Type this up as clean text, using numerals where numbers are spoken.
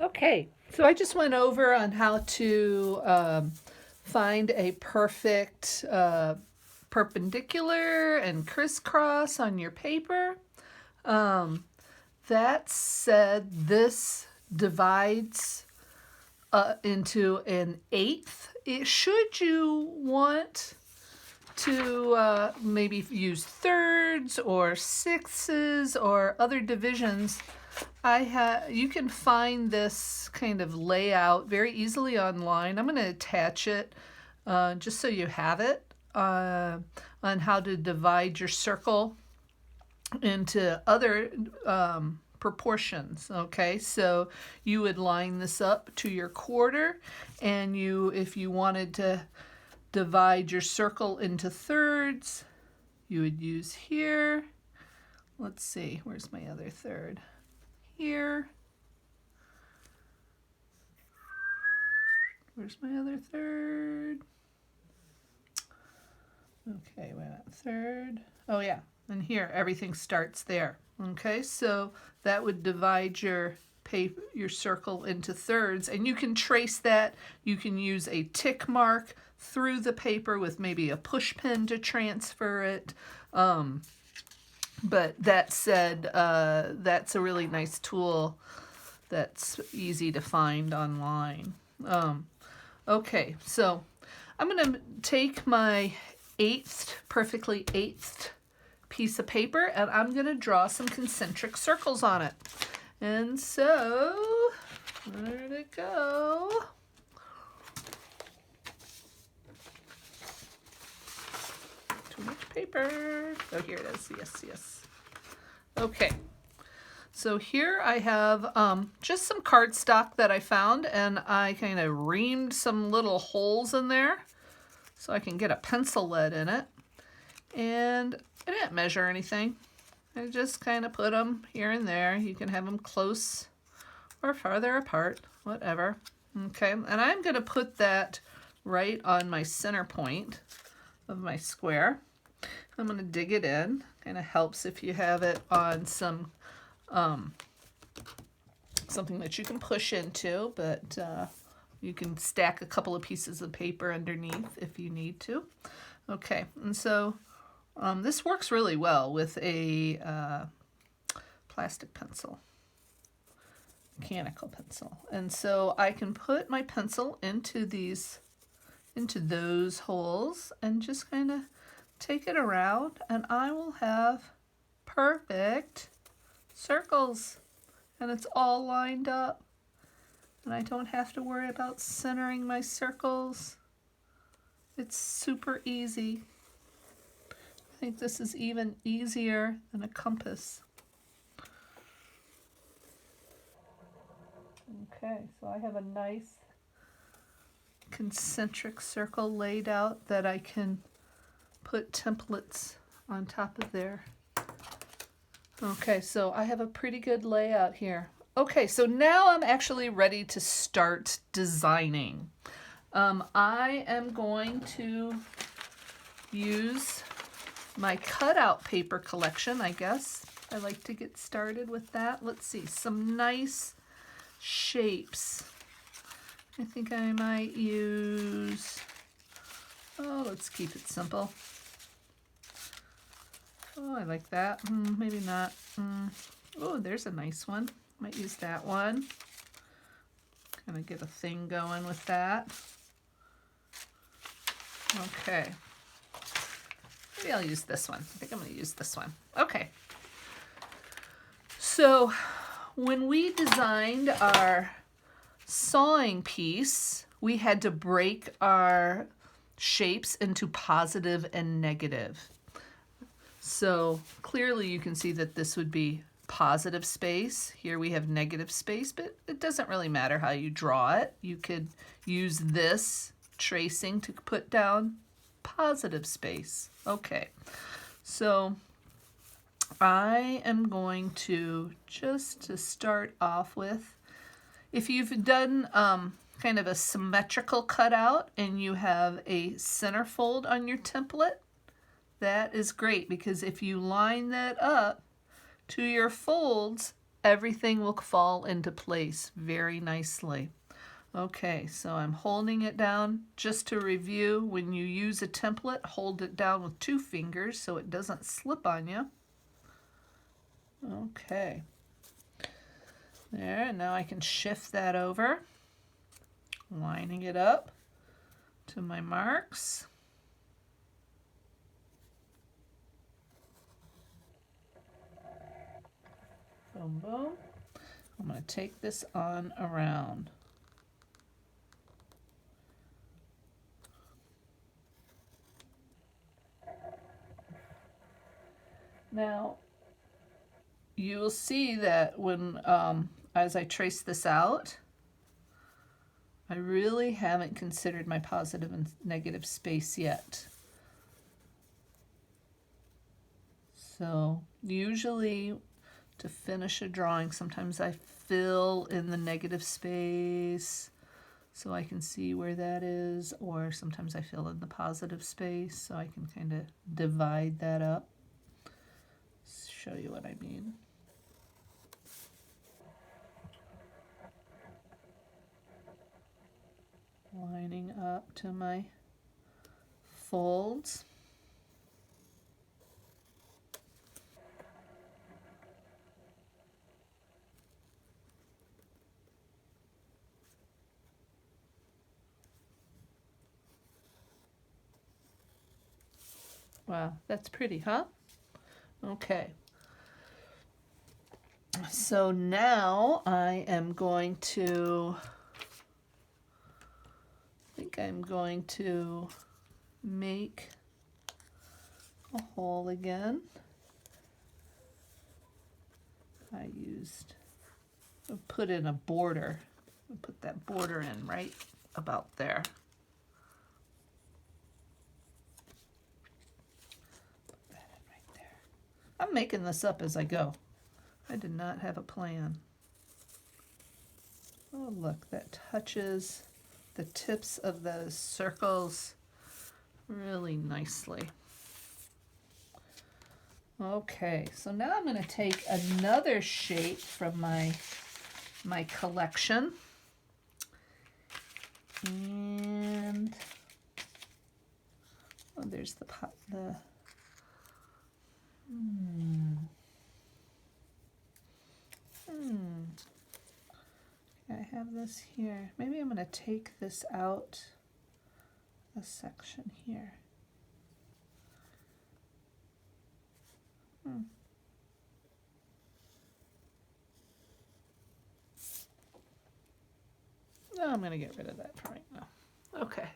Okay, so I just went over on how to find a perfect perpendicular and crisscross on your paper. Um, that said, this divides into an eighth. Should you want to maybe use thirds or sixes or other divisions, you can find this kind of layout very easily online. I'm going to attach it just so you have it on how to divide your circle into other proportions. Okay, so you would line this up to your quarter, and if you wanted to divide your circle into thirds, you would use here. Let's see, where's my other third? Here. Where's my other third? Okay, wait a minute. Third. Oh, yeah. And here, everything starts there. Okay, so that would divide your paper, your circle into thirds, and you can trace that. You can use a tick mark through the paper with maybe a push pin to transfer it. But that said, that's a really nice tool that's easy to find online. Okay, so I'm going to take my perfectly eighth piece of paper, and I'm going to draw some concentric circles on it. And so, where'd it go? Too much paper. Oh, here it is. Yes, yes. Okay. So here I have just some cardstock that I found, and I kind of reamed some little holes in there so I can get a pencil lead in it. And I didn't measure anything. I just kind of put them here and there. You can have them close or farther apart, whatever. Okay, and I'm going to put that right on my center point of my square. I'm going to dig it in. Kind of helps if you have it on some something that you can push into, but you can stack a couple of pieces of paper underneath if you need to. Okay, and so this works really well with a plastic pencil, mechanical pencil. And so I can put my pencil into those holes and just kind of take it around, and I will have perfect circles, and it's all lined up, and I don't have to worry about centering my circles. It's super easy. I think this is even easier than a compass. Okay, so I have a nice concentric circle laid out that I can put templates on top of there. Okay, so I have a pretty good layout here. Okay, so now I'm actually ready to start designing. I am going to use my cutout paper collection, I guess. I like to get started with that. Let's see, some nice shapes. I think I might use, let's keep it simple. Oh, I like that. Maybe not. Oh, there's a nice one. Might use that one. Kind of get a thing going with that. Okay. Maybe I'll use this one. I think I'm going to use this one. Okay. So when we designed our sawing piece, we had to break our shapes into positive and negative. So clearly you can see that this would be positive space. Here we have negative space, but it doesn't really matter how you draw it. You could use this tracing to put down positive space. Okay, so I am going to, just to start off with, if you've done kind of a symmetrical cutout and you have a centerfold on your template, that is great, because if you line that up to your folds, everything will fall into place very nicely. Okay, so I'm holding it down. Just to review, when you use a template, hold it down with 2 fingers so it doesn't slip on you. Okay. There, and now I can shift that over, lining it up to my marks. Boom, boom. I'm going to take this on around. Now, you will see that when, as I trace this out, I really haven't considered my positive and negative space yet. So usually to finish a drawing, sometimes I fill in the negative space so I can see where that is, or sometimes I fill in the positive space so I can kind of divide that up. Show you what I mean. Lining up to my folds. Wow, that's pretty, huh? Okay. So now I am going to, make a hole again. I put in a border. Put that border in right about there. Put that in right there. I'm making this up as I go. I did not have a plan. Oh, look, that touches the tips of those circles really nicely. Okay, so now I'm going to take another shape from my collection, and oh, there's the I have this here. Maybe I'm going to take this out a section here. No, I'm going to get rid of that for right now. Okay.